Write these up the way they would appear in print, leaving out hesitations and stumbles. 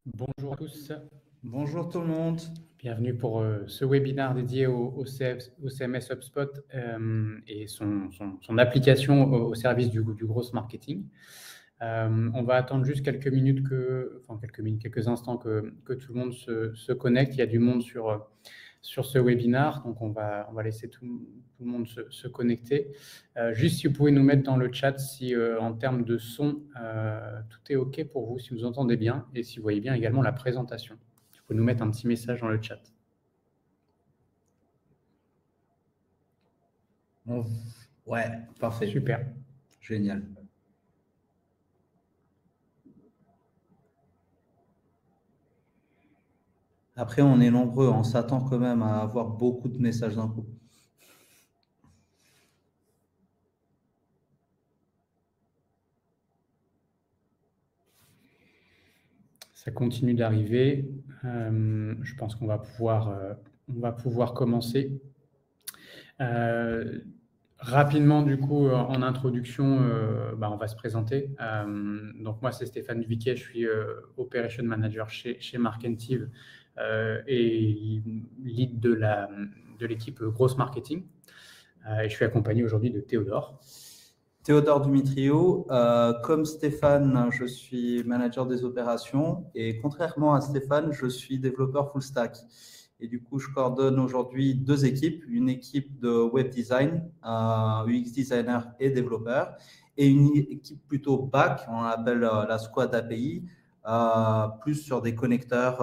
Bonjour à tous, Bonjour tout le monde. bienvenue pour ce webinaire dédié au CMS HubSpot et son application au service du gross marketing. On va attendre juste quelques minutes, quelques instants que tout le monde se connecte. Il y a du monde sur ce webinaire, donc on va laisser tout le monde se connecter. Juste si vous pouvez nous mettre dans le chat si en termes de son, tout est OK pour vous, si vous entendez bien et si vous voyez bien également la présentation. Vous pouvez nous mettre un petit message dans le chat. Ouais, parfait. Super. Génial. Après, on est nombreux, on s'attend quand même à avoir beaucoup de messages d'un coup. Ça continue d'arriver. Je pense qu'on va pouvoir commencer. Rapidement, du coup, en introduction, on va se présenter. Donc, moi, c'est Stéphane Duviquet, je suis Operation Manager chez Markentive et lead de l'équipe Gross Marketing. Et je suis accompagné aujourd'hui de Théodore. Théodore Dumitrio, comme Stéphane, je suis manager des opérations et contrairement à Stéphane, je suis développeur full stack. Et du coup, je coordonne aujourd'hui deux équipes, une équipe de web design, UX designer et développeur, et une équipe plutôt back, on l'appelle la squad API, plus sur des connecteurs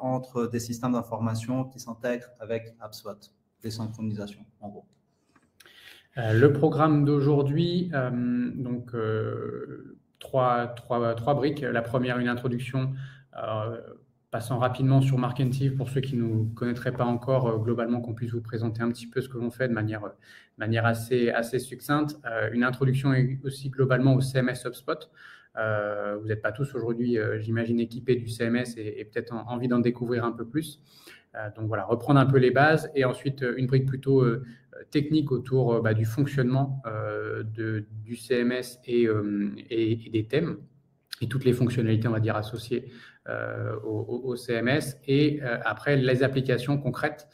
entre des systèmes d'information qui s'intègrent avec HubSpot, des synchronisations en gros. Le programme d'aujourd'hui, trois briques. La première, une introduction, passant rapidement sur Markentive pour ceux qui ne nous connaîtraient pas encore, globalement, qu'on puisse vous présenter un petit peu ce que l'on fait de manière assez succincte. Une introduction aussi globalement au CMS HubSpot. Vous n'êtes pas tous aujourd'hui, j'imagine, équipés du CMS et peut-être envie d'en découvrir un peu plus. Donc voilà, reprendre un peu les bases et ensuite une brique plutôt technique autour du fonctionnement du CMS et des thèmes et toutes les fonctionnalités, on va dire, associées au CMS et après les applications concrètes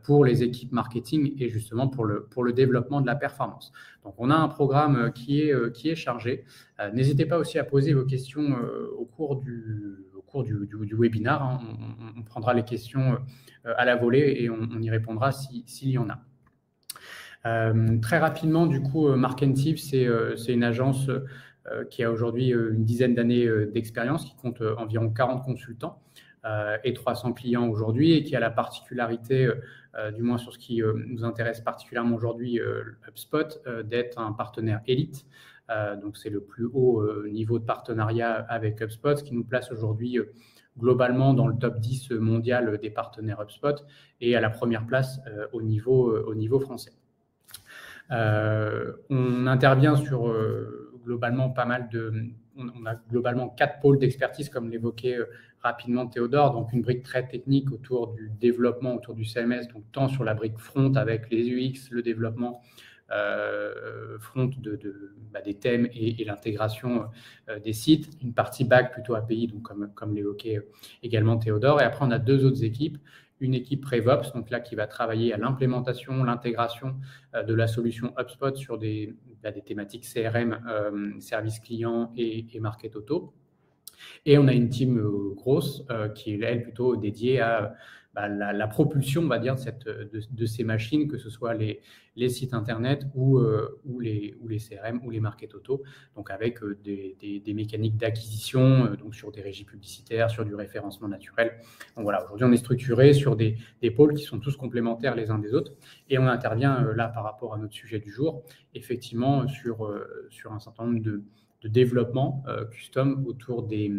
pour les équipes marketing et justement pour le développement de la performance. Donc, on a un programme qui est chargé. N'hésitez pas aussi à poser vos questions au cours du webinaire. Hein. On prendra les questions à la volée et on y répondra s'il y en a. Très rapidement, du coup, Markentive, c'est une agence qui a aujourd'hui une dizaine d'années d'expérience, qui compte environ 40 consultants et 300 clients aujourd'hui, et qui a la particularité, du moins sur ce qui nous intéresse particulièrement aujourd'hui, HubSpot, d'être un partenaire élite. Donc, c'est le plus haut niveau de partenariat avec HubSpot, ce qui nous place aujourd'hui globalement dans le top 10 mondial des partenaires HubSpot et à la première place au niveau français. On intervient sur globalement pas mal on a globalement 4 pôles d'expertise, comme l'évoquait rapidement Théodore, donc une brique très technique autour du développement, autour du CMS, donc tant sur la brique front avec les UX, le développement front des thèmes et l'intégration des sites, une partie back plutôt API, donc comme l'évoquait également Théodore, et après on a deux autres équipes, une équipe RevOps, donc là qui va travailler à l'implémentation, l'intégration de la solution HubSpot sur des thématiques CRM, service client et market auto. Et on a une team grosse qui est, elle, plutôt dédiée à la propulsion, on va dire, de ces machines, que ce soit les sites Internet ou les CRM ou les market auto, donc avec des mécaniques d'acquisition, donc sur des régies publicitaires, sur du référencement naturel. Donc voilà, aujourd'hui, on est structuré sur des pôles qui sont tous complémentaires les uns des autres, et on intervient là par rapport à notre sujet du jour, effectivement, sur un certain nombre de développement custom autour des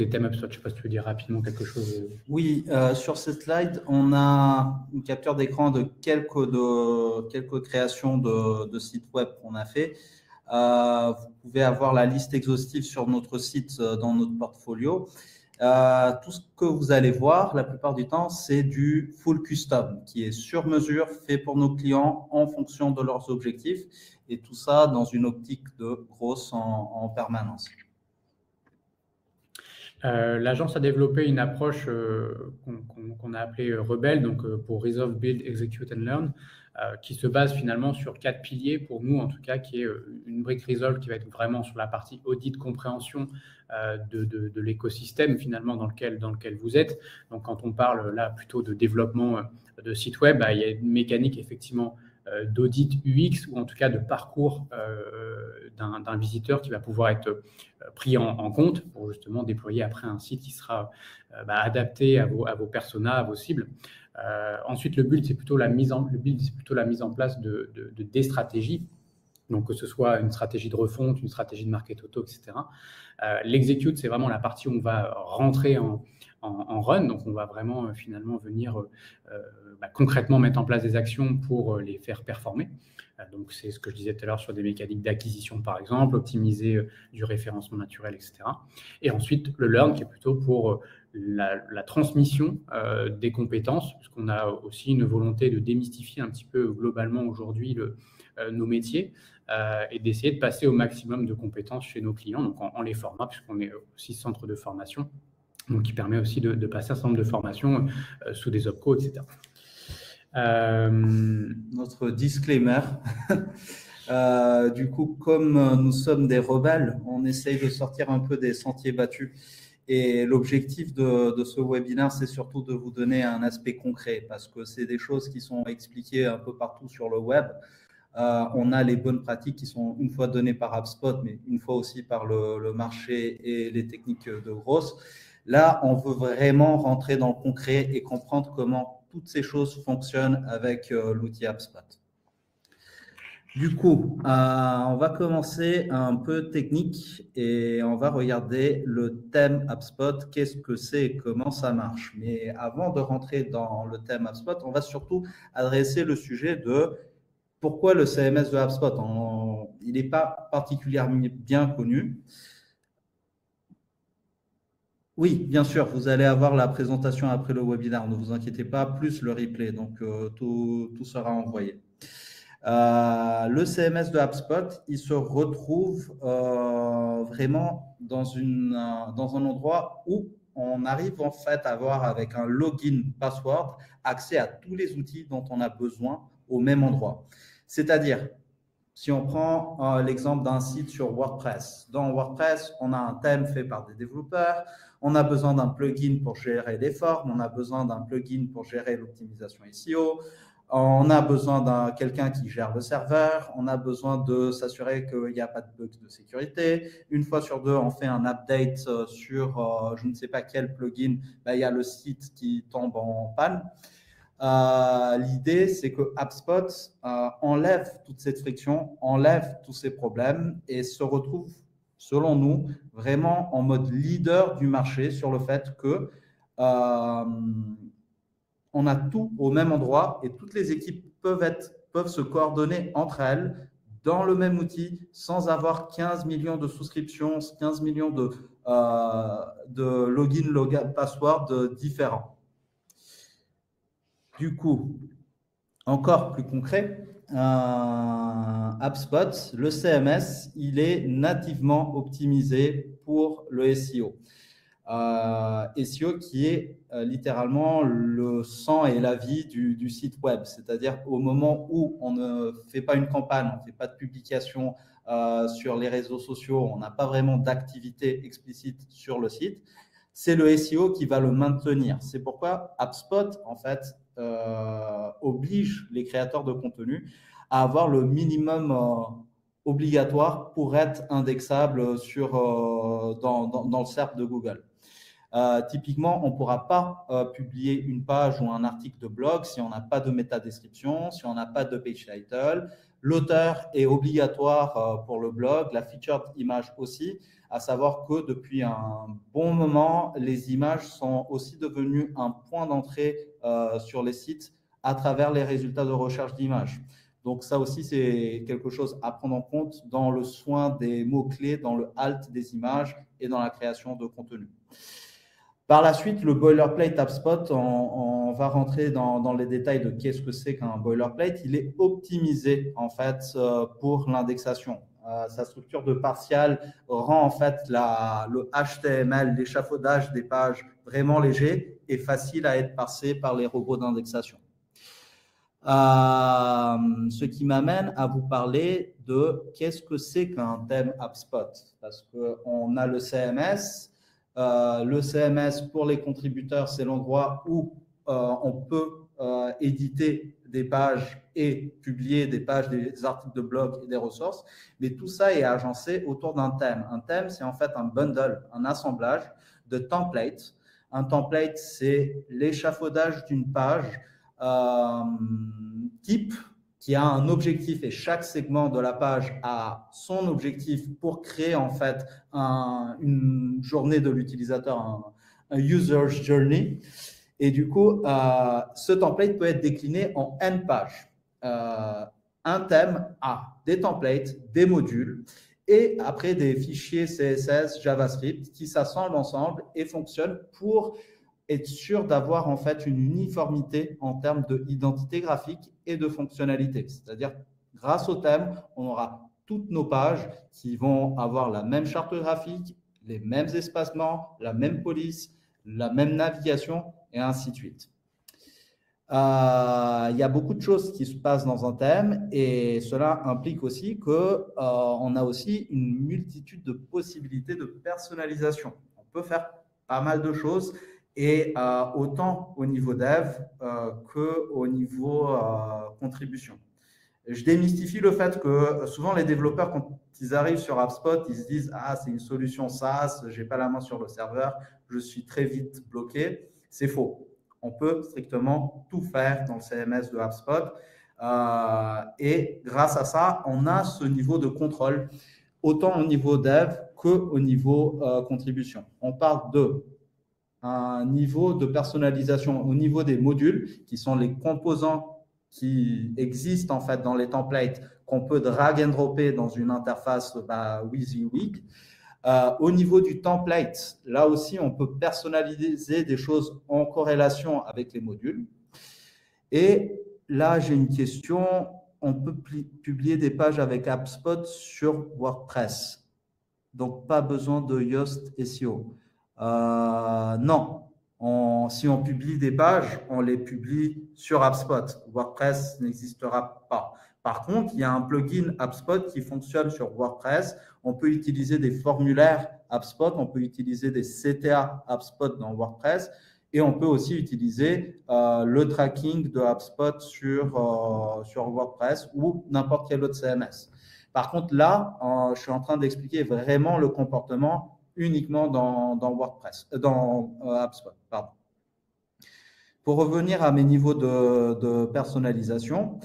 thèmes HubSpot. Je ne sais pas si tu veux dire rapidement quelque chose. Oui, sur cette slide, on a une capture d'écran de quelques créations de sites web qu'on a fait. Vous pouvez avoir la liste exhaustive sur notre site dans notre portfolio. Tout ce que vous allez voir, la plupart du temps, c'est du full custom qui est sur mesure, fait pour nos clients en fonction de leurs objectifs, et tout ça dans une optique de grosse en permanence. L'agence a développé une approche qu'on a appelée Rebelle, donc pour Resolve, Build, Execute and Learn, qui se base finalement sur 4 piliers pour nous, en tout cas, qui est une brique Resolve qui va être vraiment sur la partie audit, compréhension de l'écosystème finalement dans lequel vous êtes. Donc quand on parle là plutôt de développement de site web, il y a une mécanique effectivement d'audit UX ou en tout cas de parcours d'un visiteur qui va pouvoir être pris en compte pour justement déployer après un site qui sera adapté à vos personas, à vos cibles. Ensuite, le build, c'est plutôt la mise en place des stratégies. Donc, que ce soit une stratégie de refonte, une stratégie de market auto, etc. L'execute, c'est vraiment la partie où on va rentrer en run. Donc, on va vraiment finalement venir concrètement mettre en place des actions pour les faire performer. Donc, c'est ce que je disais tout à l'heure sur des mécaniques d'acquisition, par exemple, optimiser du référencement naturel, etc. Et ensuite, le learn, qui est plutôt pour la transmission des compétences, puisqu'on a aussi une volonté de démystifier un petit peu globalement aujourd'hui nos métiers et d'essayer de passer au maximum de compétences chez nos clients, donc en les formant, puisqu'on est aussi centre de formation, donc qui permet aussi de passer un certain nombre de formations sous des OPCO, etc. Notre disclaimer. Du coup, comme nous sommes des rebelles, on essaye de sortir un peu des sentiers battus. Et l'objectif de ce webinaire, c'est surtout de vous donner un aspect concret parce que c'est des choses qui sont expliquées un peu partout sur le web. On a les bonnes pratiques qui sont une fois données par HubSpot, mais une fois aussi par le marché et les techniques de growth. Là, on veut vraiment rentrer dans le concret et comprendre comment toutes ces choses fonctionnent avec l'outil HubSpot. Du coup, on va commencer un peu technique et on va regarder le thème HubSpot, qu'est-ce que c'est, comment ça marche. Mais avant de rentrer dans le thème HubSpot, on va surtout adresser le sujet de pourquoi le CMS de HubSpot. Il n'est pas particulièrement bien connu. Oui, bien sûr, vous allez avoir la présentation après le webinaire, ne vous inquiétez pas, plus le replay, donc tout sera envoyé. Le CMS de HubSpot, il se retrouve vraiment dans un endroit où on arrive en fait à avoir avec un login password accès à tous les outils dont on a besoin au même endroit. C'est-à-dire, si on prend l'exemple d'un site sur WordPress, dans WordPress, on a un thème fait par des développeurs, on a besoin d'un plugin pour gérer les formes, on a besoin d'un plugin pour gérer l'optimisation SEO, on a besoin d'un quelqu'un qui gère le serveur, on a besoin de s'assurer qu'il n'y a pas de bugs de sécurité. Une fois sur deux, on fait un update sur je ne sais pas quel plugin, il y a le site qui tombe en panne. L'idée, c'est que HubSpot enlève toute cette friction, enlève tous ces problèmes et se retrouve, selon nous, vraiment en mode leader du marché sur le fait que on a tout au même endroit et toutes les équipes peuvent se coordonner entre elles dans le même outil sans avoir 15 millions de souscriptions, 15 millions de login, password différents. Du coup, encore plus concret, HubSpot, le CMS, il est nativement optimisé pour le SEO. SEO qui est littéralement le sang et la vie du site web, c'est-à-dire au moment où on ne fait pas une campagne, on ne fait pas de publication sur les réseaux sociaux, on n'a pas vraiment d'activité explicite sur le site, c'est le SEO qui va le maintenir. C'est pourquoi HubSpot, en fait, oblige les créateurs de contenu à avoir le minimum obligatoire pour être indexable dans le SERP de Google. Typiquement, on ne pourra pas publier une page ou un article de blog si on n'a pas de métadescription, si on n'a pas de page title. L'auteur est obligatoire pour le blog, la featured image aussi, à savoir que depuis un bon moment, les images sont aussi devenues un point d'entrée sur les sites à travers les résultats de recherche d'images. Donc ça aussi, c'est quelque chose à prendre en compte dans le soin des mots-clés, dans le halt des images et dans la création de contenu. Par la suite, le boilerplate HubSpot, on va rentrer dans les détails de qu'est-ce que c'est qu'un boilerplate. Il est optimisé en fait pour l'indexation. Sa structure de partial rend en fait le HTML, l'échafaudage des pages vraiment léger et facile à être parsé par les robots d'indexation. Ce qui m'amène à vous parler de qu'est-ce que c'est qu'un thème HubSpot. Parce qu'on a le CMS. Le CMS pour les contributeurs, c'est l'endroit où on peut éditer des pages et publier des pages, des articles de blog et des ressources. Mais tout ça est agencé autour d'un thème. Un thème, c'est en fait un bundle, un assemblage de templates. Un template, c'est l'échafaudage d'une page type qui a un objectif et chaque segment de la page a son objectif pour créer en fait une journée de l'utilisateur, un user's journey. Et du coup, ce template peut être décliné en N pages. Un thème a des templates, des modules et après des fichiers CSS, JavaScript qui s'assemblent ensemble et fonctionnent pour être sûr d'avoir en fait une uniformité en termes d'identité graphique et de fonctionnalité. C'est-à-dire, grâce au thème, on aura toutes nos pages qui vont avoir la même charte graphique, les mêmes espacements, la même police, la même navigation et ainsi de suite. Il y a beaucoup de choses qui se passent dans un thème et cela implique aussi qu'on a aussi une multitude de possibilités de personnalisation. On peut faire pas mal de choses et autant au niveau dev qu'au niveau contribution. Je démystifie le fait que souvent les développeurs, quand ils arrivent sur HubSpot, ils se disent « Ah, c'est une solution SaaS, je n'ai pas la main sur le serveur, je suis très vite bloqué ». C'est faux. On peut strictement tout faire dans le CMS de HubSpot et grâce à ça, on a ce niveau de contrôle autant au niveau dev qu'au niveau contribution. On parle de un niveau de personnalisation au niveau des modules qui sont les composants qui existent en fait dans les templates qu'on peut drag and dropper dans une interface WYSIWYG. Au niveau du template, là aussi, on peut personnaliser des choses en corrélation avec les modules. Et là, j'ai une question. On peut publier des pages avec HubSpot sur WordPress. Donc, pas besoin de Yoast SEO. Non. Si on publie des pages, on les publie sur HubSpot. WordPress n'existera pas. Par contre, il y a un plugin HubSpot qui fonctionne sur WordPress. On peut utiliser des formulaires HubSpot, on peut utiliser des CTA HubSpot dans WordPress et on peut aussi utiliser le tracking de HubSpot sur WordPress ou n'importe quel autre CMS. Par contre, là, je suis en train d'expliquer vraiment le comportement uniquement dans HubSpot. Pardon. Pour revenir à mes niveaux de personnalisation,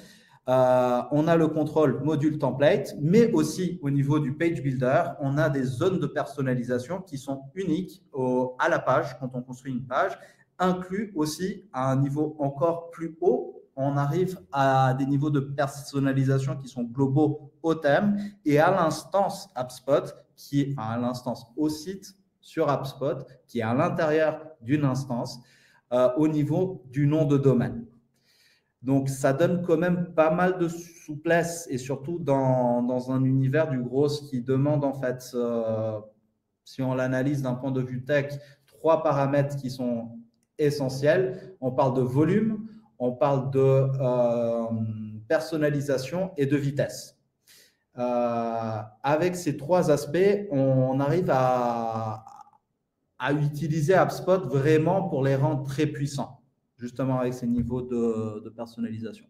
on a le contrôle module template, mais aussi au niveau du page builder, on a des zones de personnalisation qui sont uniques à la page quand on construit une page, inclus aussi à un niveau encore plus haut. On arrive à des niveaux de personnalisation qui sont globaux au thème et à l'instance HubSpot, à l'instance au site sur HubSpot, qui est à l'intérieur d'une instance au niveau du nom de domaine. Donc, ça donne quand même pas mal de souplesse et surtout dans un univers du gros qui demande en fait, si on l'analyse d'un point de vue tech, 3 paramètres qui sont essentiels. On parle de volume, on parle de personnalisation et de vitesse. Avec ces 3 aspects, on arrive à utiliser HubSpot vraiment pour les rendre très puissants, justement avec ces niveaux de personnalisation.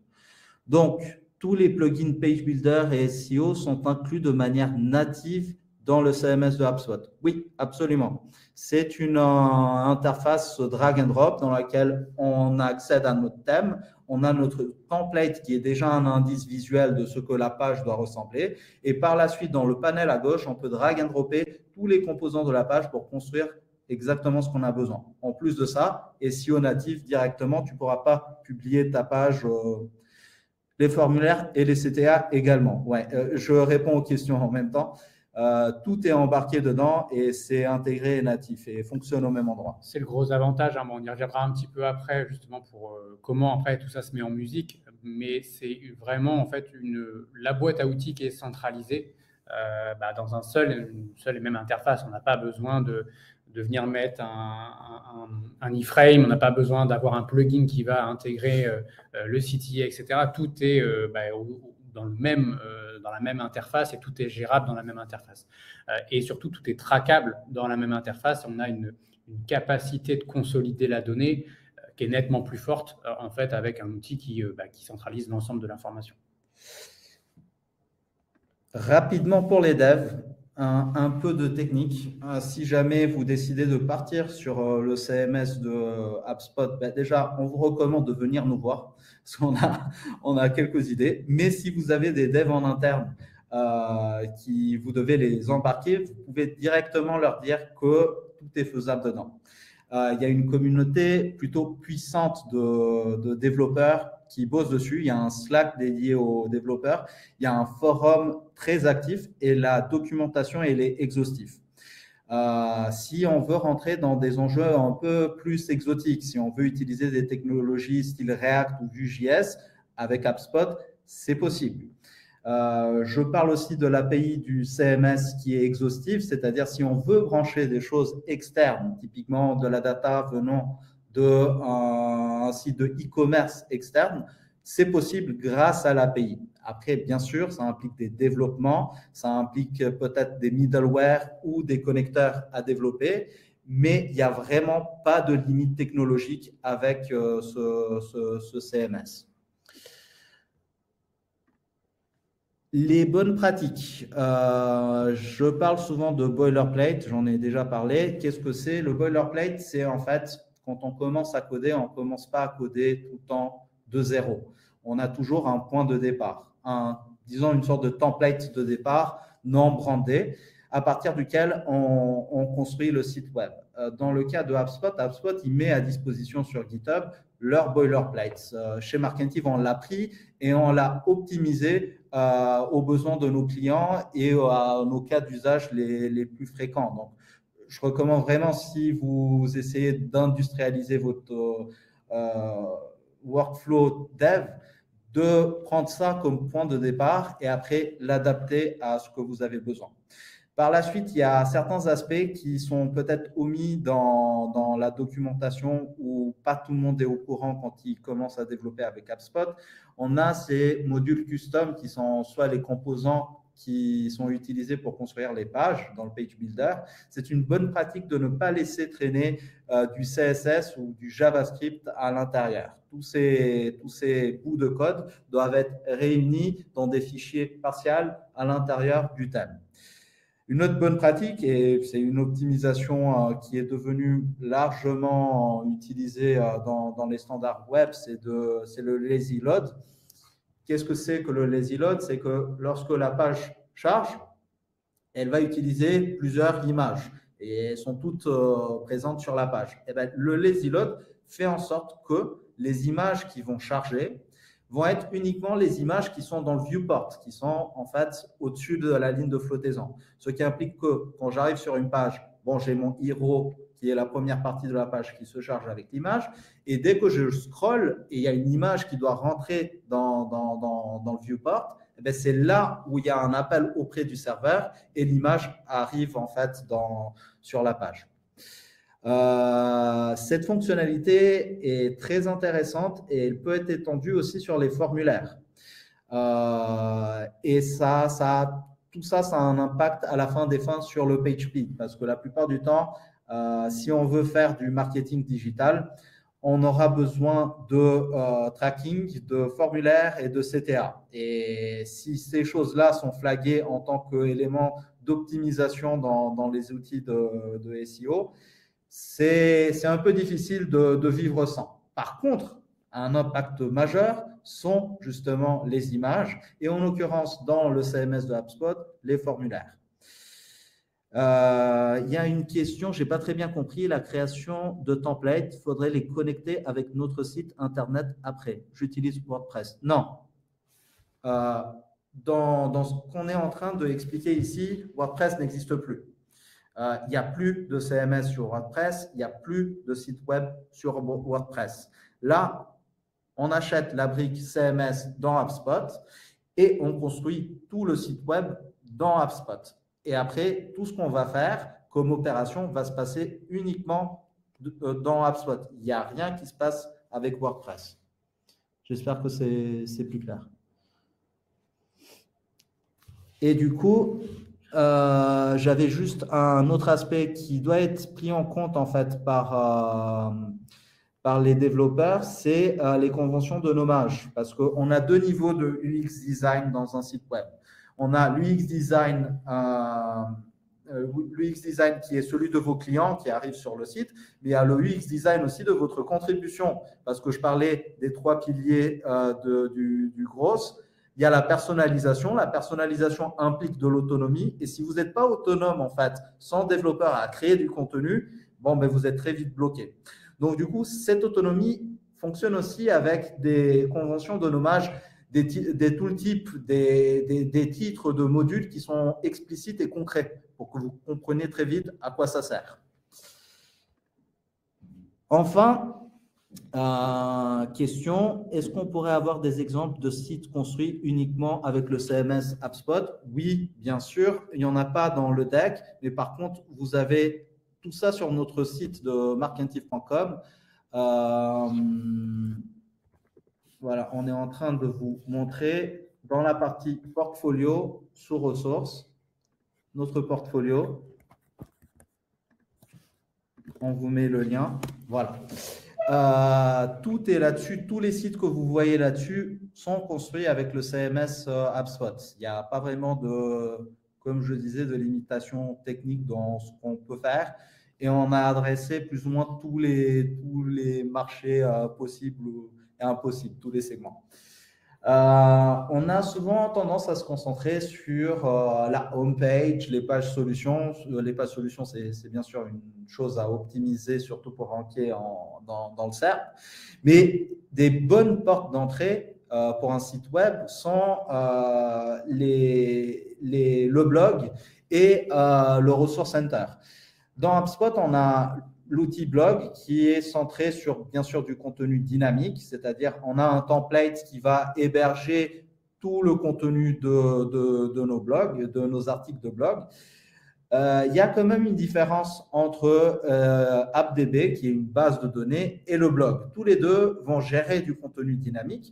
Donc, tous les plugins Page Builder et SEO sont inclus de manière native dans le CMS de HubSpot. Oui, absolument. C'est une interface drag and drop dans laquelle on accède à notre thème. On a notre template qui est déjà un indice visuel de ce que la page doit ressembler. Et par la suite, dans le panel à gauche, on peut drag and dropper tous les composants de la page pour construire exactement ce qu'on a besoin. En plus de ça, SEO natif directement, tu ne pourras pas publier ta page, les formulaires et les CTA également. Ouais, je réponds aux questions en même temps. Tout est embarqué dedans et c'est intégré et natif et fonctionne au même endroit. C'est le gros avantage. Hein. Bon, on y reviendra un petit peu après, justement, pour comment après tout ça se met en musique. Mais c'est vraiment en fait la boîte à outils qui est centralisée. dans une seule et même interface. On n'a pas besoin de venir mettre un iframe, on n'a pas besoin d'avoir un plugin qui va intégrer le CTA, etc. Tout est dans la même interface et tout est gérable dans la même interface. Et surtout, tout est trackable dans la même interface. On a une capacité de consolider la donnée qui est nettement plus forte, en fait, avec un outil qui centralise l'ensemble de l'information. Rapidement pour les devs, un peu de technique. Si jamais vous décidez de partir sur le CMS de HubSpot, déjà, on vous recommande de venir nous voir parce qu'on a quelques idées. Mais si vous avez des devs en interne qui vous devez les embarquer, vous pouvez directement leur dire que tout est faisable dedans. Il y a une communauté plutôt puissante de développeurs qui bossent dessus. Il y a un Slack dédié aux développeurs. Il y a un forum très actif et la documentation, elle est exhaustive. Si on veut rentrer dans des enjeux un peu plus exotiques, si on veut utiliser des technologies style React ou Vue.js avec HubSpot, c'est possible. Je parle aussi de l'API du CMS qui est exhaustive, c'est-à-dire si on veut brancher des choses externes, typiquement de la data venant d'un site de e-commerce externe, c'est possible grâce à l'API. Après, bien sûr, ça implique des développements, ça implique peut-être des middleware ou des connecteurs à développer, mais il n'y a vraiment pas de limite technologique avec ce CMS. Les bonnes pratiques. Je parle souvent de boilerplate, j'en ai déjà parlé. Qu'est-ce que c'est? Le boilerplate, c'est en fait, quand on commence à coder, on ne commence pas à coder tout le temps de zéro. On a toujours un point de départ, disons une sorte de template de départ non brandé, à partir duquel on construit le site web. Dans le cas de HubSpot, HubSpot, il met à disposition sur GitHub leur boilerplate. Chez Marketing, on l'a pris et on l'a optimisé aux besoins de nos clients et à nos cas d'usage les plus fréquents. Donc, je recommande vraiment, si vous essayez d'industrialiser votre workflow dev, de prendre ça comme point de départ et après l'adapter à ce que vous avez besoin. Par la suite, il y a certains aspects qui sont peut-être omis dans la documentation où pas tout le monde est au courant quand il commence à développer avec HubSpot. On a ces modules custom qui sont soit les composants qui sont utilisés pour construire les pages dans le Page Builder. C'est une bonne pratique de ne pas laisser traîner du CSS ou du JavaScript à l'intérieur. Tous ces bouts de code doivent être réunis dans des fichiers partiels à l'intérieur du thème. Une autre bonne pratique, et c'est une optimisation qui est devenue largement utilisée dans les standards web, c'est le lazy load. Qu'est-ce que c'est que le lazy load? C'est que lorsque la page charge, elle va utiliser plusieurs images et elles sont toutes présentes sur la page. Et bien, le lazy load fait en sorte que les images qui vont charger vont être uniquement les images qui sont dans le viewport, qui sont en fait au-dessus de la ligne de flottaison. Ce qui implique que quand j'arrive sur une page, bon, j'ai mon hero qui est la première partie de la page qui se charge avec l'image, et dès que je scroll et il y a une image qui doit rentrer dans le viewport, eh c'est là où il y a un appel auprès du serveur et l'image arrive en fait sur la page. Cette fonctionnalité est très intéressante et elle peut être étendue aussi sur les formulaires. Et tout ça, ça a un impact à la fin des fins sur le page speed parce que la plupart du temps, si on veut faire du marketing digital, on aura besoin de tracking, de formulaires et de CTA. Et si ces choses-là sont flaguées en tant qu'élément d'optimisation dans les outils de SEO, c'est un peu difficile de vivre sans. Par contre, un impact majeur sont justement les images et en l'occurrence dans le CMS de HubSpot, les formulaires. Il y a une question, je n'ai pas très bien compris, la création de templates, il faudrait les connecter avec notre site internet après. J'utilise WordPress. Non. Dans ce qu'on est en train d'expliquer ici, WordPress n'existe plus. Il n'y a plus de CMS sur WordPress, il n'y a plus de site web sur WordPress. Là, on achète la brique CMS dans HubSpot et on construit tout le site web dans HubSpot. Et après, tout ce qu'on va faire comme opération va se passer uniquement dans HubSpot. Il n'y a rien qui se passe avec WordPress. J'espère que c'est plus clair. Et du coup, j'avais juste un autre aspect qui doit être pris en compte en fait par les développeurs, c'est les conventions de nommage. Parce qu'on a deux niveaux de UX design dans un site web. On a l'UX design, qui est celui de vos clients qui arrivent sur le site, mais il y a le UX design aussi de votre contribution. Parce que je parlais des trois piliers du gros. Il y a la personnalisation. La personnalisation implique de l'autonomie. Et si vous n'êtes pas autonome, en fait, sans développeur à créer du contenu, bon, ben, vous êtes très vite bloqué. Donc, du coup, cette autonomie fonctionne aussi avec des conventions de nommage, des tooltips, des titres de modules qui sont explicites et concrets pour que vous compreniez très vite à quoi ça sert. Enfin, question, est-ce qu'on pourrait avoir des exemples de sites construits uniquement avec le CMS HubSpot? Oui, bien sûr. Il n'y en a pas dans le deck, mais par contre, vous avez tout ça sur notre site de marketing.com. Voilà, on est en train de vous montrer dans la partie portfolio sous ressources, notre portfolio. On vous met le lien. Voilà. Tout est là-dessus. Tous les sites que vous voyez là-dessus sont construits avec le CMS HubSpot. Il n'y a pas vraiment de, comme je disais, de limitation technique dans ce qu'on peut faire. Et on a adressé plus ou moins tous les marchés possibles et impossibles, tous les segments. On a souvent tendance à se concentrer sur la homepage, les pages solutions. Les pages solutions, c'est bien sûr une chose à optimiser, surtout pour ranker dans le SERP. Mais des bonnes portes d'entrée pour un site web sont le blog et le Resource Center. Dans HubSpot, on a l'outil blog qui est centré sur, bien sûr, du contenu dynamique, c'est-à-dire on a un template qui va héberger tout le contenu de nos blogs, de nos articles de blog. Il y a quand même une différence entre AppDB, qui est une base de données, et le blog. Tous les deux vont gérer du contenu dynamique,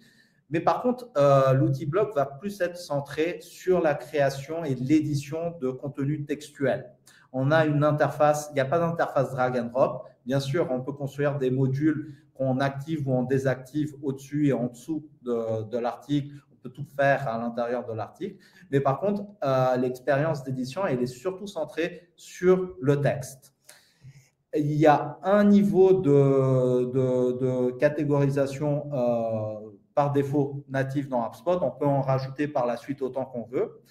mais par contre, l'outil blog va plus être centré sur la création et l'édition de contenu textuel. On a une interface, il n'y a pas d'interface drag and drop. Bien sûr, on peut construire des modules qu'on active ou on désactive au-dessus et en dessous de l'article. On peut tout faire à l'intérieur de l'article. Mais par contre, l'expérience d'édition, elle est surtout centrée sur le texte. Il y a un niveau de catégorisation par défaut natif dans HubSpot. On peut en rajouter par la suite autant qu'on veut.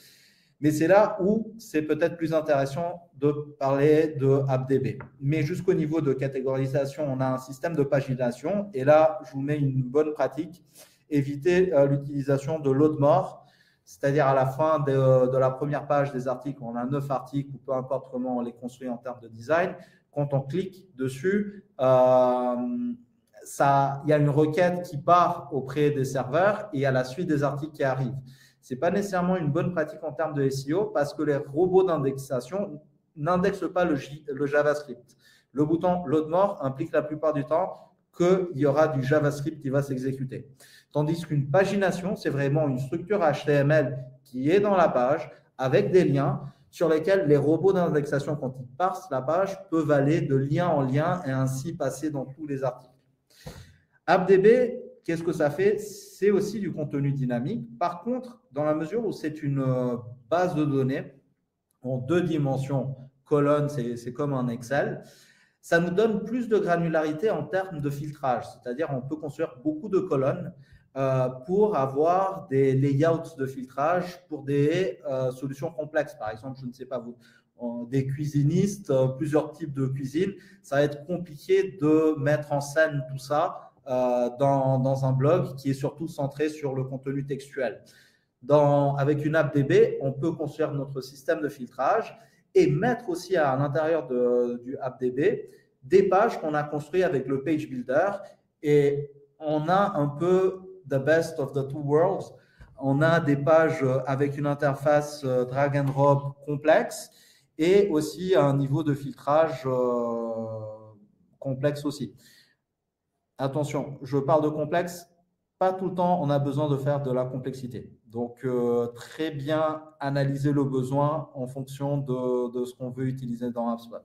Mais c'est là où c'est peut-être plus intéressant de parler de AppDB. Mais jusqu'au niveau de catégorisation, on a un système de pagination. Et là, je vous mets une bonne pratique. Évitez l'utilisation de load more, c'est-à-dire à la fin de la première page des articles, on a 9 articles, ou peu importe comment on les construit en termes de design. Quand on clique dessus, il y a une requête qui part auprès des serveurs et à la suite des articles qui arrivent. Ce n'est pas nécessairement une bonne pratique en termes de SEO parce que les robots d'indexation n'indexent pas le JavaScript. Le bouton Load More implique la plupart du temps qu'il y aura du JavaScript qui va s'exécuter. Tandis qu'une pagination, c'est vraiment une structure HTML qui est dans la page avec des liens sur lesquels les robots d'indexation, quand ils parsent la page, peuvent aller de lien en lien et ainsi passer dans tous les articles. AppDB, qu'est-ce que ça fait? C'est aussi du contenu dynamique. Par contre, dans la mesure où c'est une base de données en 2 dimensions, colonne, c'est comme un Excel, ça nous donne plus de granularité en termes de filtrage. C'est-à-dire on peut construire beaucoup de colonnes pour avoir des layouts de filtrage pour des solutions complexes. Par exemple, je ne sais pas vous, des cuisinistes, plusieurs types de cuisine, ça va être compliqué de mettre en scène tout ça dans un blog qui est surtout centré sur le contenu textuel. Avec une AppDB, on peut construire notre système de filtrage et mettre aussi à l'intérieur du AppDB des pages qu'on a construites avec le Page Builder et on a un peu the best of the two worlds. On a des pages avec une interface drag and drop complexe et aussi un niveau de filtrage complexe aussi. Attention, je parle de complexe, pas tout le temps on a besoin de faire de la complexité. Donc, très bien analyser le besoin en fonction de ce qu'on veut utiliser dans HubSpot.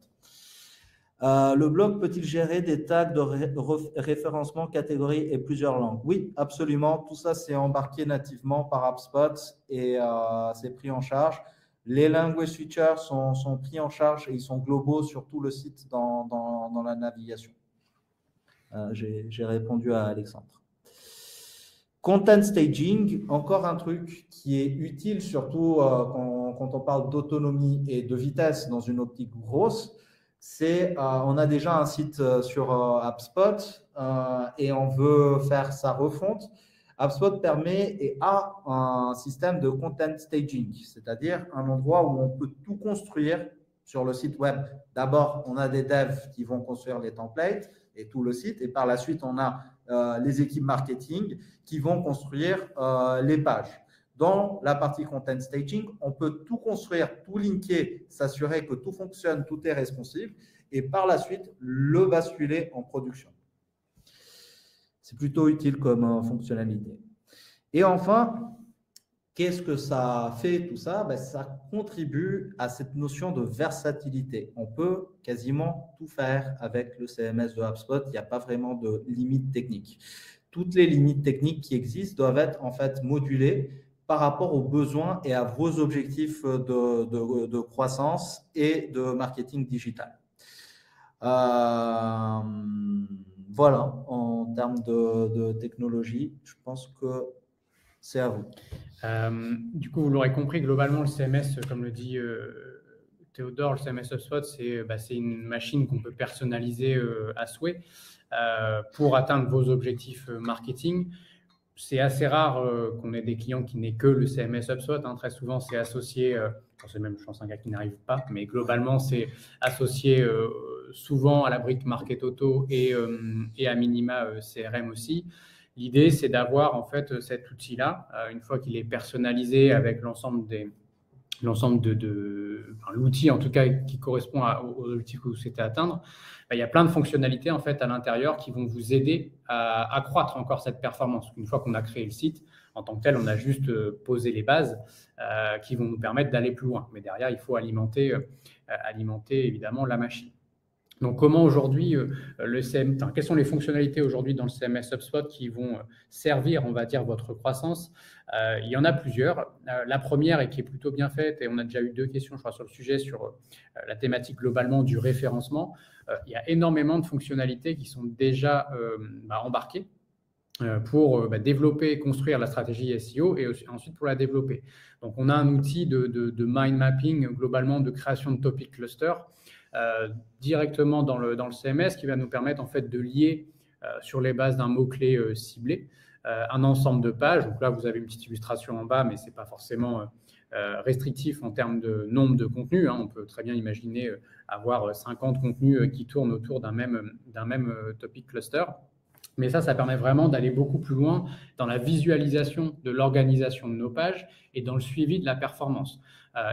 Le blog peut-il gérer des tags de référencement, catégories et plusieurs langues? Oui, absolument. Tout ça, c'est embarqué nativement par HubSpot et c'est pris en charge. Les language features sont pris en charge et ils sont globaux sur tout le site dans la navigation. J'ai répondu à Alexandre. Content staging, encore un truc qui est utile, surtout quand on parle d'autonomie et de vitesse dans une optique grosse. C'est on a déjà un site sur HubSpot et on veut faire sa refonte. HubSpot permet et a un système de content staging, c'est-à-dire un endroit où on peut tout construire sur le site web. D'abord, on a des devs qui vont construire les templates et tout le site, et par la suite, on a les équipes marketing qui vont construire les pages. Dans la partie content staging, on peut tout construire, tout linker, s'assurer que tout fonctionne, tout est responsive, et par la suite, le basculer en production. C'est plutôt utile comme fonctionnalité. Et enfin, qu'est-ce que ça fait tout ça? Ça contribue à cette notion de versatilité. On peut quasiment tout faire avec le CMS de HubSpot. Il n'y a pas vraiment de limite technique. Toutes les limites techniques qui existent doivent être en fait modulées par rapport aux besoins et à vos objectifs de croissance et de marketing digital. Voilà, en termes de technologie, je pense que c'est à vous. Du coup, vous l'aurez compris, globalement, le CMS, comme le dit Théodore, le CMS HubSpot, c'est une machine qu'on peut personnaliser à souhait pour atteindre vos objectifs marketing. C'est assez rare qu'on ait des clients qui n'aient que le CMS HubSpot. Hein. Très souvent, c'est associé, c'est même, je pense, un gars qui n'arrive pas, mais globalement, c'est associé souvent à la brique Market Auto et à minima CRM aussi. L'idée, c'est d'avoir en fait cet outil-là, une fois qu'il est personnalisé avec l'ensemble de l'outil en tout cas qui correspond aux objectifs que vous souhaitez atteindre, il y a plein de fonctionnalités en fait à l'intérieur qui vont vous aider à accroître encore cette performance. Une fois qu'on a créé le site, en tant que tel, on a juste posé les bases qui vont nous permettre d'aller plus loin. Mais derrière, il faut alimenter évidemment la machine. Donc, comment aujourd'hui quelles sont les fonctionnalités aujourd'hui dans le CMS HubSpot qui vont servir, on va dire, votre croissance? Il y en a plusieurs. La première, et qui est plutôt bien faite, et on a déjà eu 2 questions, je crois, sur le sujet, sur la thématique globalement du référencement. Il y a énormément de fonctionnalités qui sont déjà embarquées pour développer et construire la stratégie SEO et ensuite pour la développer. Donc, on a un outil de mind mapping, globalement, de création de topic cluster, directement dans le CMS qui va nous permettre en fait de lier sur les bases d'un mot-clé ciblé un ensemble de pages. Donc là, vous avez une petite illustration en bas, mais ce n'est pas forcément restrictif en termes de nombre de contenus. Hein. On peut très bien imaginer avoir 50 contenus qui tournent autour d'un même topic cluster. Mais ça permet vraiment d'aller beaucoup plus loin dans la visualisation de l'organisation de nos pages et dans le suivi de la performance.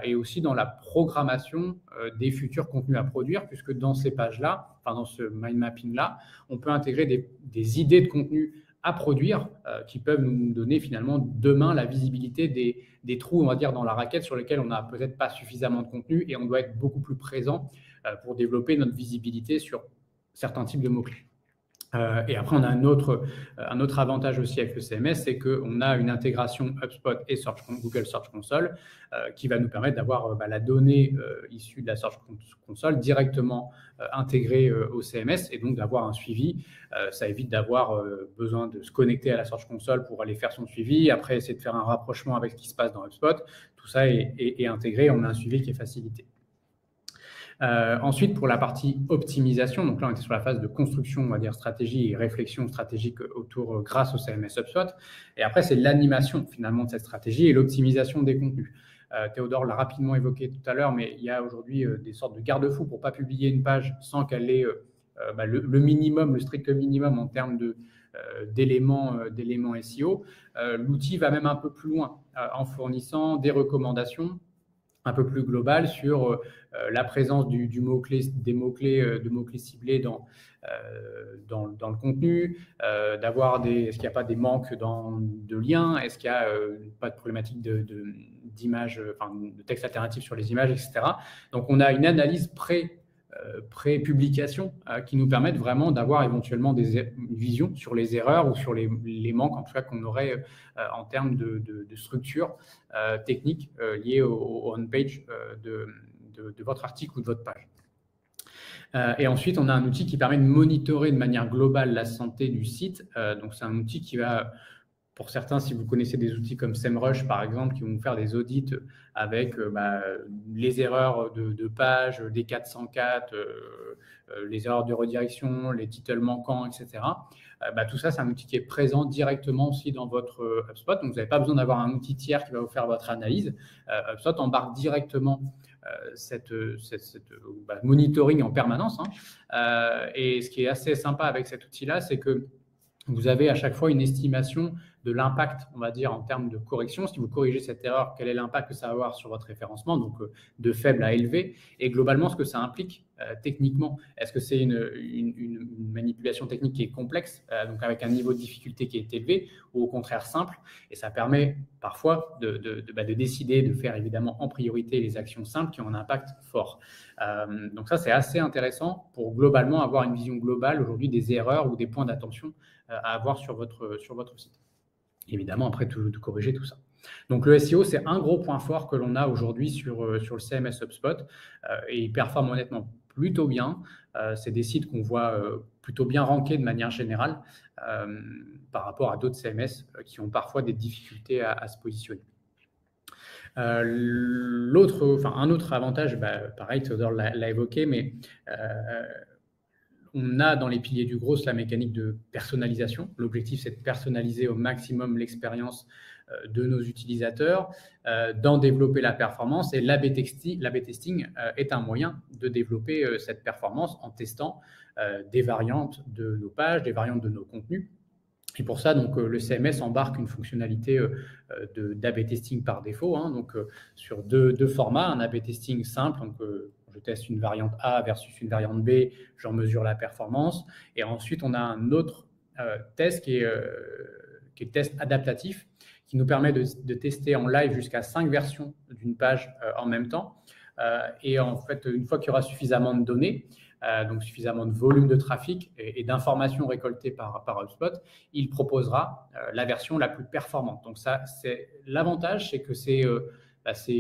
Et aussi dans la programmation des futurs contenus à produire, puisque dans ces pages-là, dans ce mind mapping-là, on peut intégrer des idées de contenu à produire qui peuvent nous donner finalement demain la visibilité des trous, on va dire, dans la raquette sur lesquels on n'a peut-être pas suffisamment de contenu et on doit être beaucoup plus présent pour développer notre visibilité sur certains types de mots-clés. Et après, on a un autre avantage aussi avec le CMS, c'est qu'on a une intégration HubSpot et Google Search Console qui va nous permettre d'avoir la donnée issue de la Search Console directement intégrée au CMS et donc d'avoir un suivi. Ça évite d'avoir besoin de se connecter à la Search Console pour aller faire son suivi, après essayer de faire un rapprochement avec ce qui se passe dans HubSpot. Tout ça est intégré, on a un suivi qui est facilité. Ensuite, pour la partie optimisation, donc là, on était sur la phase de construction, on va dire, stratégie et réflexion stratégique autour grâce au CMS HubSpot. Et après, c'est l'animation, finalement, de cette stratégie et l'optimisation des contenus. Théodore l'a rapidement évoqué tout à l'heure, mais il y a aujourd'hui des sortes de garde-fous pour ne pas publier une page sans qu'elle ait le minimum, le strict minimum en termes d'éléments SEO. L'outil va même un peu plus loin en fournissant des recommandations un peu plus globales sur la présence des mots-clés ciblés dans le contenu, est-ce qu'il n'y a pas des manques de liens, est-ce qu'il n'y a pas de problématique d'images, de texte alternatif sur les images, etc. Donc, on a une analyse pré-publication qui nous permettent vraiment d'avoir éventuellement une vision sur les erreurs ou sur les manques en tout cas qu'on aurait en termes de structure technique liée au on-page de votre article ou de votre page. Et ensuite, on a un outil qui permet de monitorer de manière globale la santé du site. Donc, c'est un outil qui va, pour certains, si vous connaissez des outils comme SEMrush, par exemple, qui vont vous faire des audits avec les erreurs de page, des 404, les erreurs de redirection, les titles manquants, etc. Tout ça, c'est un outil qui est présent directement aussi dans votre HubSpot. Donc, vous n'avez pas besoin d'avoir un outil tiers qui va vous faire votre analyse. HubSpot embarque directement cette monitoring en permanence. Et ce qui est assez sympa avec cet outil-là, c'est que vous avez à chaque fois une estimation de l'impact, on va dire, en termes de correction. Si vous corrigez cette erreur, quel est l'impact que ça va avoir sur votre référencement, donc de faible à élevé, et globalement, ce que ça implique techniquement. Est-ce que c'est une manipulation technique qui est complexe, donc avec un niveau de difficulté qui est élevé, ou au contraire simple? Et ça permet parfois de décider de faire évidemment en priorité les actions simples qui ont un impact fort. Donc ça, c'est assez intéressant pour globalement avoir une vision globale aujourd'hui des erreurs ou des points d'attention à avoir sur votre site. Évidemment, après, de corriger tout ça. Donc, le SEO, c'est un gros point fort que l'on a aujourd'hui sur le CMS HubSpot et il performe honnêtement plutôt bien. C'est des sites qu'on voit plutôt bien rankés de manière générale par rapport à d'autres CMS qui ont parfois des difficultés à se positionner. Un autre avantage, pareil, Théodore l'a évoqué, mais on a dans les piliers du growth la mécanique de personnalisation. L'objectif, c'est de personnaliser au maximum l'expérience de nos utilisateurs, d'en développer la performance. Et l'A/B testing est un moyen de développer cette performance en testant des variantes de nos pages, des variantes de nos contenus. Et pour ça, donc, le CMS embarque une fonctionnalité d'A/B testing par défaut, donc sur deux formats, un A/B testing simple, donc je teste une variante A versus une variante B, j'en mesure la performance. Et ensuite, on a un autre test qui est test adaptatif, qui nous permet de tester en live jusqu'à 5 versions d'une page en même temps. Et en fait, une fois qu'il y aura suffisamment de données, donc suffisamment de volume de trafic et d'informations récoltées par HubSpot, il proposera la version la plus performante. Donc ça, c'est l'avantage, c'est que c'est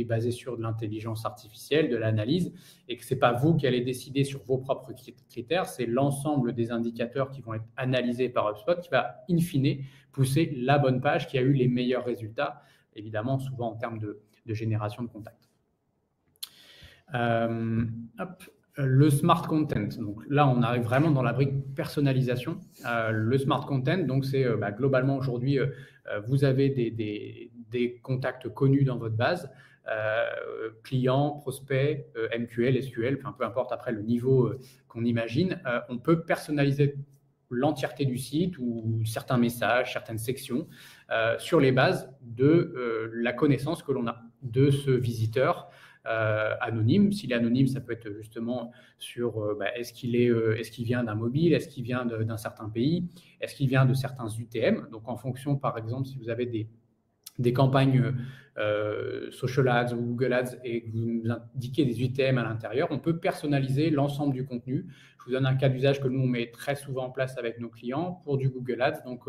basé sur de l'intelligence artificielle, de l'analyse, et que ce n'est pas vous qui allez décider sur vos propres critères, c'est l'ensemble des indicateurs qui vont être analysés par HubSpot qui va, in fine, pousser la bonne page qui a eu les meilleurs résultats, évidemment, souvent en termes de génération de contacts. Le smart content. Donc là, on arrive vraiment dans la brique personnalisation. Le smart content, donc c'est globalement aujourd'hui, vous avez des contacts connus dans votre base, clients, prospects, MQL, SQL, peu importe après le niveau qu'on imagine. On peut personnaliser l'entièreté du site ou certains messages, certaines sections sur les bases de la connaissance que l'on a de ce visiteur anonyme. S'il est anonyme, ça peut être justement sur est-ce qu'il vient d'un mobile, est-ce qu'il vient d'un certain pays, est-ce qu'il vient de certains UTM. Donc en fonction, par exemple, si vous avez des campagnes social ads ou Google Ads et que vous indiquez des UTM à l'intérieur, on peut personnaliser l'ensemble du contenu. Je vous donne un cas d'usage que nous, on met très souvent en place avec nos clients pour du Google Ads. Donc,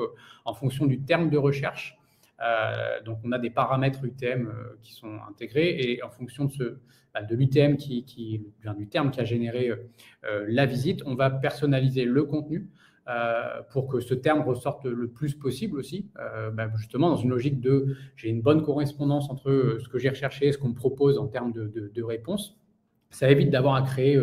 en fonction du terme de recherche, donc on a des paramètres UTM qui sont intégrés et en fonction de l'UTM qui vient du terme qui a généré la visite, on va personnaliser le contenu pour que ce terme ressorte le plus possible aussi, justement dans une logique j'ai une bonne correspondance entre ce que j'ai recherché et ce qu'on me propose en termes de réponse. Ça évite d'avoir à créer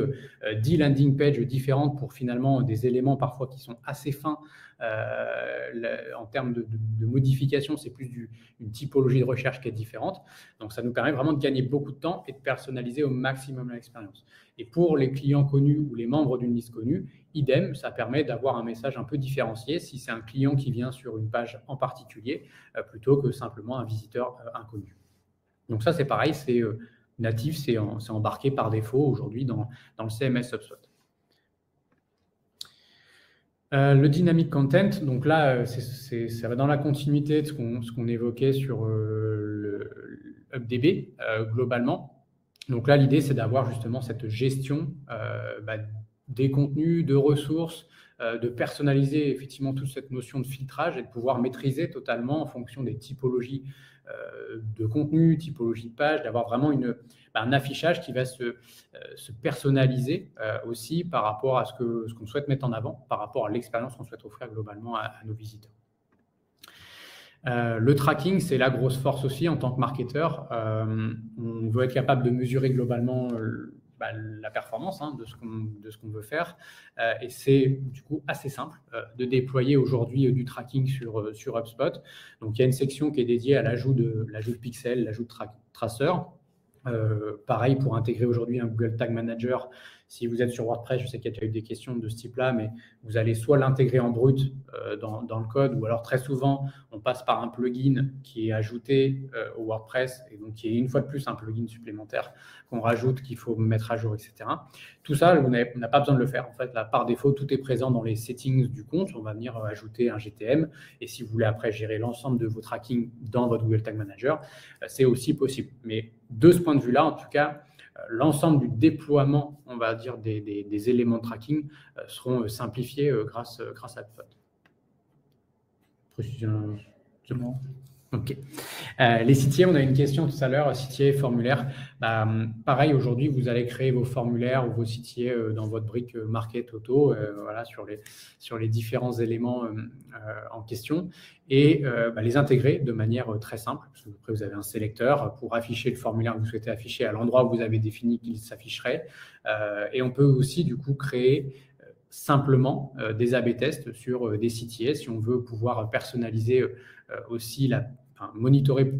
10 landing pages différentes pour finalement des éléments parfois qui sont assez fins en termes de modification. C'est plus une typologie de recherche qui est différente. Donc, ça nous permet vraiment de gagner beaucoup de temps et de personnaliser au maximum l'expérience. Et pour les clients connus ou les membres d'une liste connue, idem, ça permet d'avoir un message un peu différencié si c'est un client qui vient sur une page en particulier, plutôt que simplement un visiteur inconnu. Donc ça, c'est pareil, c'est natif, c'est embarqué par défaut aujourd'hui dans le CMS HubSpot. Le dynamic content, donc là, c'est dans la continuité de ce qu'on évoquait sur le HubDB globalement. Donc là, l'idée, c'est d'avoir justement cette gestion des contenus, de ressources, de personnaliser effectivement toute cette notion de filtrage et de pouvoir maîtriser totalement en fonction des typologies de contenu, typologie de page, d'avoir vraiment un affichage qui va se personnaliser aussi par rapport à ce qu'on souhaite mettre en avant, par rapport à l'expérience qu'on souhaite offrir globalement à nos visiteurs. Le tracking, c'est la grosse force aussi en tant que marketeur. On veut être capable de mesurer globalement la performance de ce qu'on veut faire. Et c'est du coup assez simple de déployer aujourd'hui du tracking sur HubSpot. Donc, il y a une section qui est dédiée à l'ajout de pixels, l'ajout de traceurs. Pareil, pour intégrer aujourd'hui un Google Tag Manager, si vous êtes sur WordPress, je sais qu'il y a déjà eu des questions de ce type-là, mais vous allez soit l'intégrer en brut dans le code, ou alors très souvent, on passe par un plugin qui est ajouté au WordPress, et donc qui est une fois de plus un plugin supplémentaire qu'on rajoute, qu'il faut mettre à jour, etc. Tout ça, on n'a pas besoin de le faire. En fait, là, par défaut, tout est présent dans les settings du compte. On va venir ajouter un GTM, et si vous voulez après gérer l'ensemble de vos tracking dans votre Google Tag Manager, c'est aussi possible. Mais de ce point de vue-là, en tout cas, l'ensemble du déploiement, on va dire, des éléments de tracking seront simplifiés grâce à HubSpot. Précision. OK. Les CTA, on a une question tout à l'heure, CTA et formulaire. Pareil, aujourd'hui, vous allez créer vos formulaires ou vos CTA dans votre brique Market Auto, voilà, sur les différents éléments en question, et les intégrer de manière très simple. Parce que après, vous avez un sélecteur pour afficher le formulaire que vous souhaitez afficher à l'endroit où vous avez défini qu'il s'afficherait. Et on peut aussi, du coup, créer simplement des A/B tests sur des CTA si on veut pouvoir personnaliser aussi monitorer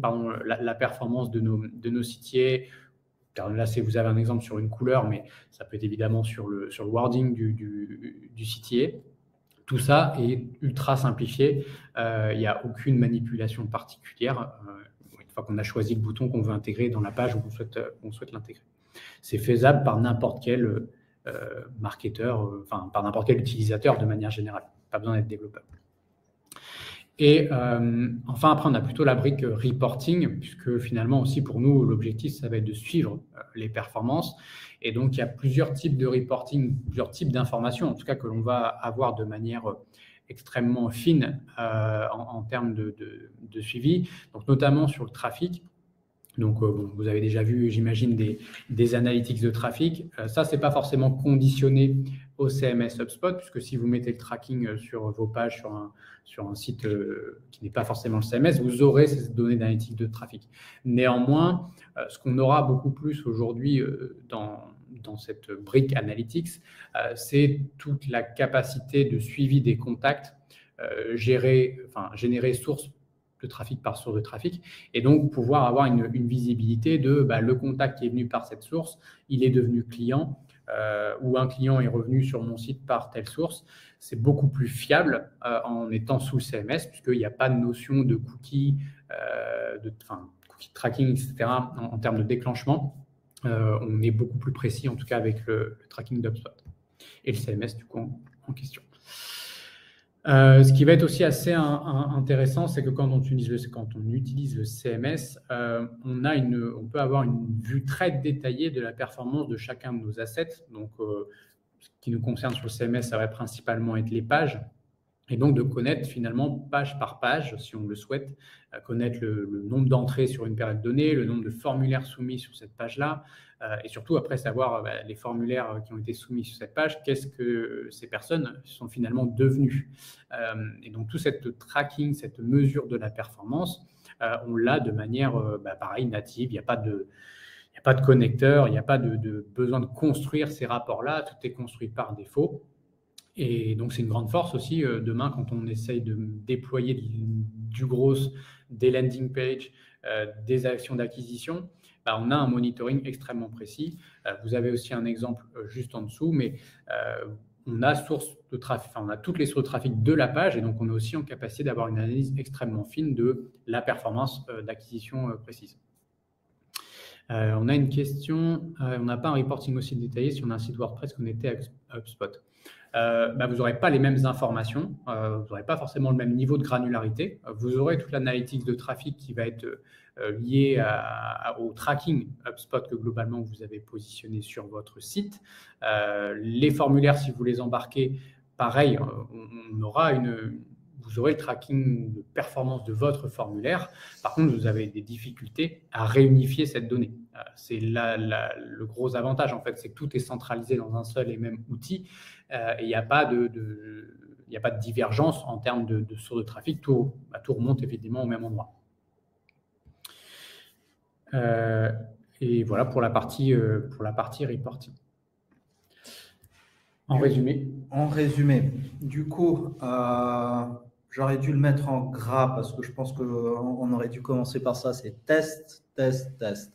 la performance de nos CTA. Là, vous avez un exemple sur une couleur, mais ça peut être évidemment sur le wording du CTA. Tout ça est ultra simplifié. Il n'y a aucune manipulation particulière une fois qu'on a choisi le bouton qu'on veut intégrer dans la page où on souhaite l'intégrer. C'est faisable par n'importe quel marketeur, par n'importe quel utilisateur de manière générale. Pas besoin d'être développeur. Et enfin, après, on a plutôt la brique reporting, puisque finalement aussi pour nous, l'objectif, ça va être de suivre les performances. Et donc, il y a plusieurs types de reporting, plusieurs types d'informations, en tout cas que l'on va avoir de manière extrêmement fine en termes de suivi, donc notamment sur le trafic. Donc, vous avez déjà vu, j'imagine, des analytics de trafic. Ça, ce n'est pas forcément conditionné au CMS HubSpot, puisque si vous mettez le tracking sur vos pages sur un site qui n'est pas forcément le CMS, vous aurez ces données d'analytics de trafic. Néanmoins, ce qu'on aura beaucoup plus aujourd'hui dans cette brique analytics, c'est toute la capacité de suivi des contacts, générer source de trafic par source de trafic, et donc pouvoir avoir une visibilité de le contact qui est venu par cette source, il est devenu client, ou un client est revenu sur mon site par telle source. C'est beaucoup plus fiable en étant sous le CMS, puisqu'il n'y a pas de notion de cookies, cookie tracking, etc. en termes de déclenchement. On est beaucoup plus précis, en tout cas avec le tracking d'HubSpot et le CMS du coup en question. Ce qui va être aussi assez intéressant, c'est que quand on utilise le CMS, on peut avoir une vue très détaillée de la performance de chacun de nos assets. Donc, ce qui nous concerne sur le CMS, ça va principalement être les pages. Et donc, de connaître finalement page par page, si on le souhaite, connaître le nombre d'entrées sur une période donnée, le nombre de formulaires soumis sur cette page-là, et surtout après savoir les formulaires qui ont été soumis sur cette page, qu'est-ce que ces personnes sont finalement devenues. Et donc, tout cette tracking, cette mesure de la performance, on l'a de manière pareil, native. Il n'y a pas de connecteur, il n'y a pas de besoin de construire ces rapports-là, tout est construit par défaut. Et donc, c'est une grande force aussi demain quand on essaye de déployer du gros, des landing pages, des actions d'acquisition. on a un monitoring extrêmement précis. Vous avez aussi un exemple juste en dessous, mais on a on a toutes les sources de trafic de la page, et donc on est aussi en capacité d'avoir une analyse extrêmement fine de la performance d'acquisition précise. On a une question, on n'a pas un reporting aussi détaillé si on a un site WordPress connecté à HubSpot. Vous n'aurez pas les mêmes informations, vous n'aurez pas forcément le même niveau de granularité. Vous aurez toute l'analytics de trafic qui va être liée au tracking HubSpot que globalement vous avez positionné sur votre site. Les formulaires, si vous les embarquez, pareil, vous aurez le tracking de performance de votre formulaire. Par contre, vous avez des difficultés à réunifier cette donnée. C'est le gros avantage, en fait, c'est que tout est centralisé dans un seul et même outil. Et il n'y a pas de divergence en termes de source de trafic. Tout remonte évidemment au même endroit. Et voilà pour la partie reporting. En résumé, du coup, j'aurais dû le mettre en gras parce que je pense qu'on aurait dû commencer par ça. C'est test, test, test.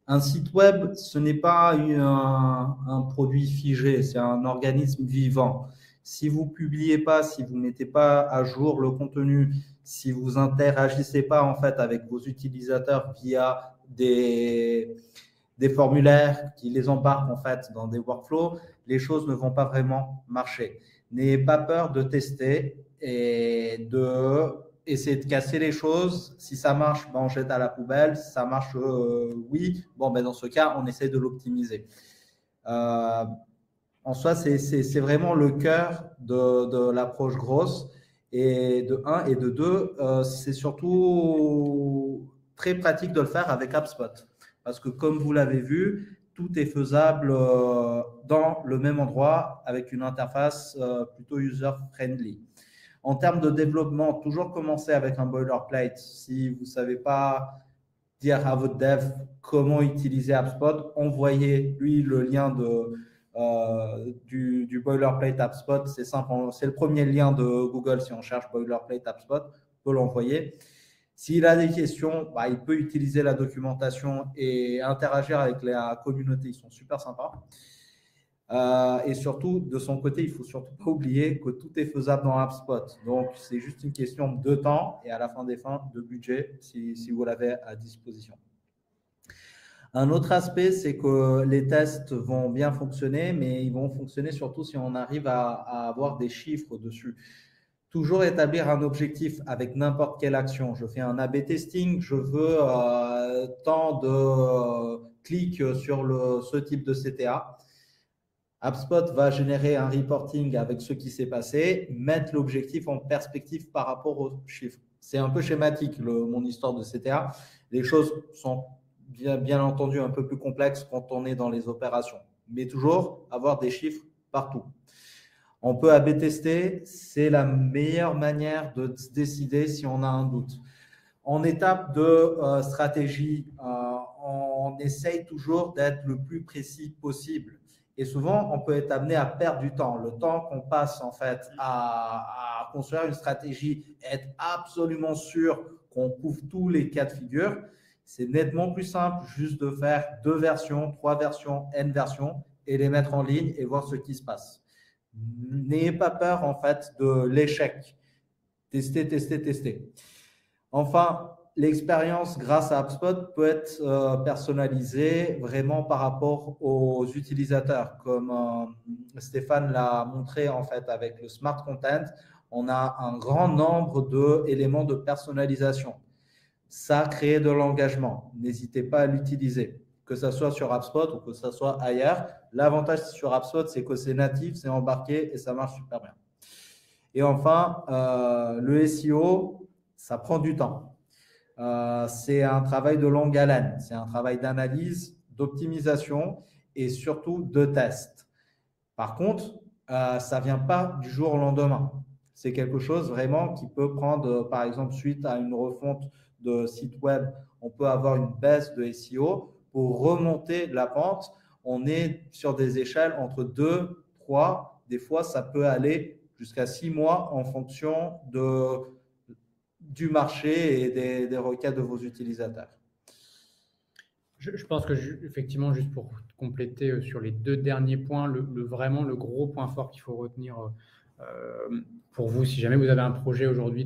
Un site web, ce n'est pas un produit figé, c'est un organisme vivant. Si vous ne publiez pas, si vous ne mettez pas à jour le contenu, si vous interagissez pas en fait avec vos utilisateurs via des formulaires qui les embarquent en fait dans des workflows, les choses ne vont pas vraiment marcher. N'ayez pas peur de tester et de essayer de casser les choses. Si ça marche, on jette à la poubelle. Si ça marche, oui. Dans ce cas, on essaie de l'optimiser. En soi, c'est vraiment le cœur de l'approche grosse. Et de 1 et de 2, c'est surtout très pratique de le faire avec HubSpot. Parce que comme vous l'avez vu, tout est faisable dans le même endroit avec une interface plutôt user-friendly. En termes de développement, toujours commencer avec un boilerplate. Si vous ne savez pas dire à votre dev comment utiliser HubSpot, envoyez lui le lien du boilerplate HubSpot. C'est simple, c'est le premier lien de Google si on cherche boilerplate HubSpot, on peut l'envoyer. S'il a des questions, il peut utiliser la documentation et interagir avec la communauté. Ils sont super sympas. Et surtout, de son côté, il ne faut surtout pas oublier que tout est faisable dans HubSpot. Donc, c'est juste une question de temps et à la fin des fins, de budget si vous l'avez à disposition. Un autre aspect, c'est que les tests vont bien fonctionner, mais ils vont fonctionner surtout si on arrive à avoir des chiffres dessus. Toujours établir un objectif avec n'importe quelle action. Je fais un A/B testing, je veux tant de clics sur ce type de CTA. HubSpot va générer un reporting avec ce qui s'est passé, mettre l'objectif en perspective par rapport aux chiffres. C'est un peu schématique, mon histoire de CTA. Les choses sont bien entendu un peu plus complexes quand on est dans les opérations, mais toujours avoir des chiffres partout. On peut A/B tester, c'est la meilleure manière de se décider si on a un doute. En étape de stratégie, on essaye toujours d'être le plus précis possible. Et souvent, on peut être amené à perdre du temps. Le temps qu'on passe en fait à construire une stratégie, être absolument sûr qu'on couvre tous les cas de figure, c'est nettement plus simple juste de faire 2 versions, 3 versions, N versions et les mettre en ligne et voir ce qui se passe. N'ayez pas peur en fait de l'échec. Testez, testez, testez. Enfin, l'expérience grâce à HubSpot peut être personnalisée vraiment par rapport aux utilisateurs. Comme Stéphane l'a montré en fait avec le Smart Content, on a un grand nombre d'éléments de personnalisation. Ça crée de l'engagement. N'hésitez pas à l'utiliser, que ce soit sur HubSpot ou que ce soit ailleurs. L'avantage sur HubSpot, c'est que c'est natif, c'est embarqué et ça marche super bien. Et enfin, le SEO, ça prend du temps. C'est un travail de longue haleine, c'est un travail d'analyse, d'optimisation et surtout de test. Par contre, ça ne vient pas du jour au lendemain. C'est quelque chose vraiment qui peut prendre, par exemple, suite à une refonte de site web, on peut avoir une baisse de SEO. Pour remonter la pente, on est sur des échelles entre 2, 3, des fois ça peut aller jusqu'à 6 mois en fonction du marché et des requêtes de vos utilisateurs. Je pense que, effectivement, juste pour compléter sur les 2 derniers points, vraiment le gros point fort qu'il faut retenir pour vous, si jamais vous avez un projet aujourd'hui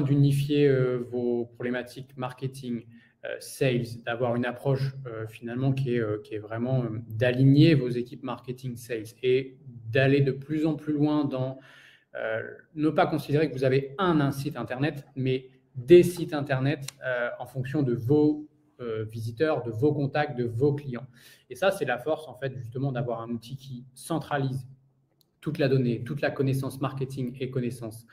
d'unifier vos problématiques marketing, sales, d'avoir une approche finalement qui est vraiment d'aligner vos équipes marketing, sales et d'aller de plus en plus loin dans ne pas considérer que vous avez un site internet, mais des sites internet en fonction de vos visiteurs, de vos contacts, de vos clients. Et ça, c'est la force en fait justement d'avoir un outil qui centralise toute la donnée, toute la connaissance marketing et connaissance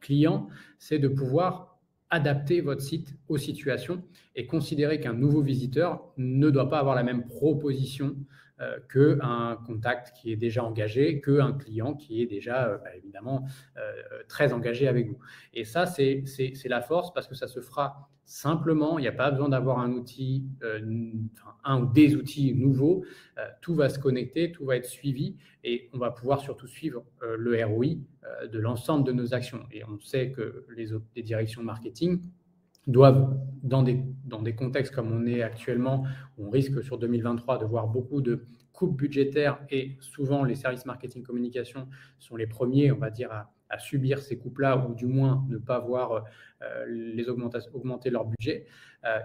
client, c'est de pouvoir adapter votre site aux situations et considérer qu'un nouveau visiteur ne doit pas avoir la même proposition qu'un contact qui est déjà engagé, qu'un client qui est déjà évidemment très engagé avec vous. Et ça, c'est la force parce que ça se fera simplement, il n'y a pas besoin d'avoir un outil, un ou des outils nouveaux, tout va se connecter, tout va être suivi et on va pouvoir surtout suivre le ROI de l'ensemble de nos actions. Et on sait que les directions marketing doivent, dans des contextes comme on est actuellement, où on risque sur 2023 de voir beaucoup de coupes budgétaires et souvent les services marketing communication sont les premiers, on va dire, à subir ces coupes-là ou du moins ne pas voir augmenter leur budget.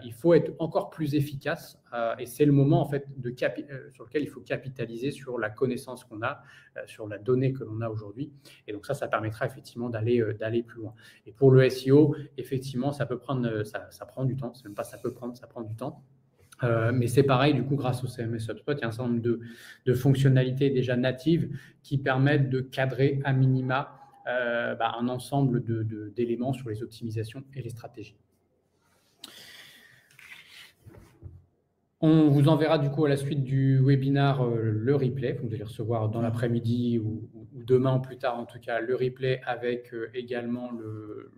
Il faut être encore plus efficace et c'est le moment en fait sur lequel il faut capitaliser sur la connaissance qu'on a, sur la donnée que l'on a aujourd'hui. Et donc ça permettra effectivement d'aller plus loin. Et pour le SEO, effectivement, ça peut prendre, ça prend du temps. C'est même pas ça peut prendre, ça prend du temps. Mais c'est pareil, du coup, grâce au CMS HubSpot, il y a un certain nombre de fonctionnalités déjà natives qui permettent de cadrer à minima un ensemble d'éléments sur les optimisations et les stratégies. On vous enverra du coup à la suite du webinar le replay. Vous allez recevoir dans l'après-midi ou demain ou plus tard en tout cas le replay avec également le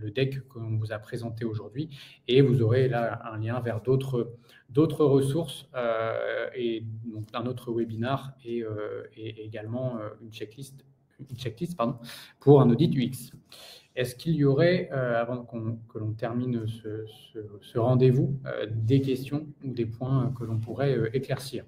deck qu'on vous a présenté aujourd'hui. Et vous aurez là un lien vers d'autres ressources et donc un autre webinar et également une checklist pour un audit UX. Est-ce qu'il y aurait, avant que l'on termine ce rendez-vous, des questions ou des points que l'on pourrait éclaircir?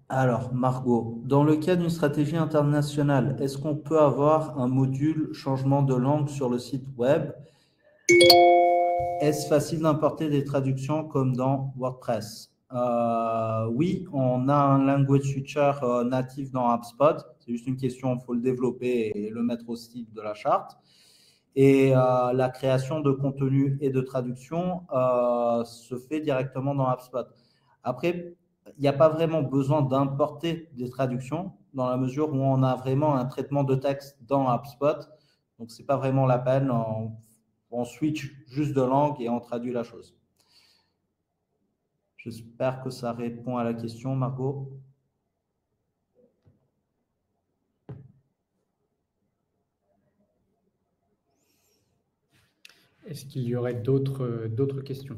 Alors, Margot, dans le cas d'une stratégie internationale, est-ce qu'on peut avoir un module changement de langue sur le site web? Est-ce facile d'importer des traductions comme dans WordPress? Oui, on a un language switcher natif dans HubSpot. C'est juste une question, il faut le développer et le mettre au site de la charte. Et la création de contenu et de traduction se fait directement dans HubSpot. Après, il n'y a pas vraiment besoin d'importer des traductions dans la mesure où on a vraiment un traitement de texte dans HubSpot. Donc, ce n'est pas vraiment la peine. On switch juste de langue et on traduit la chose. J'espère que ça répond à la question, Margot. Est-ce qu'il y aurait d'autres questions?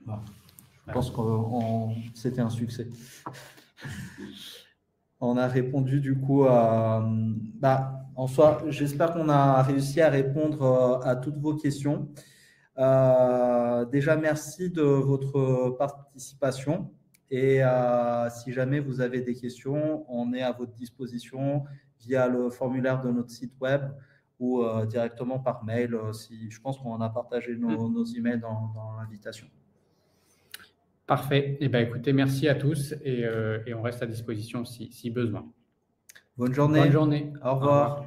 Bon, je pense que c'était un succès. On a répondu du coup à… en soi, j'espère qu'on a réussi à répondre à toutes vos questions. Déjà, merci de votre participation. Et si jamais vous avez des questions, on est à votre disposition via le formulaire de notre site web ou directement par mail. Je pense qu'on a partagé nos emails dans l'invitation. Parfait. Eh bien, écoutez, merci à tous et on reste à disposition si besoin. Bonne journée. Bonne journée. Au revoir.